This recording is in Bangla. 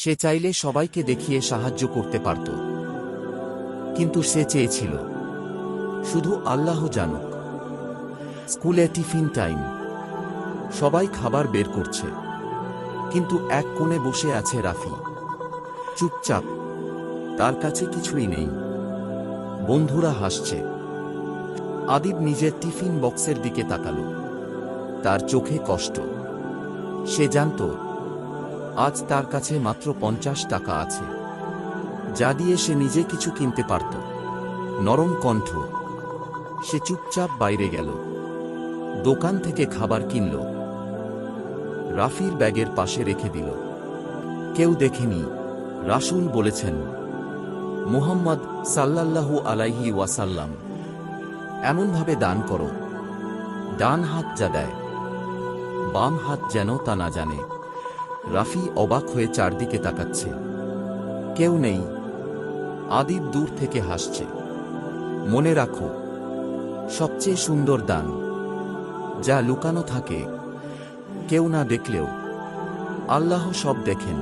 সে চাইলে সবাইকে দেখিয়ে সাহায্য করতে পারত, কিন্তু সে চেয়েছিল শুধু আল্লাহ জানুক। স্কুলে টিফিন টাইম, সবাই খাবার বের করছে, কিন্তু এক কোণে বসে আছে রাফি, চুপচাপ। তার কাছে কিছুই নেই। বন্ধুরা হাসছে। আদিব নিজের টিফিন বক্সের দিকে তাকালো। তার চোখে কষ্ট। সে জানত আজ তার কাছে মাত্র 50 টাকা আছে, যা দিয়ে সে নিজে কিছু কিনতে পারত। নরম কণ্ঠ। সে চুপচাপ বাইরে গেল, দোকান থেকে খাবার কিনল, রাফির ব্যাগের পাশে রেখে দিল। কেউ দেখেনি। রাসূল বলেছেন, মুহাম্মদ সাল্লাল্লাহু আলাইহি ওয়াসাল্লাম, এমনভাবে দান করো, ডান হাত যা দেয়, বাম হাত যেন তা না জানে। রাফি অবাক হয়ে চারদিকে তাকাচ্ছে। কেউ নেই। আদিব দূর থেকে হাসছে। মনে রাখো, সবচেয়ে সুন্দর দান যা লুকানো থাকে, কেউ না দেখলেও আল্লাহ সব দেখেন।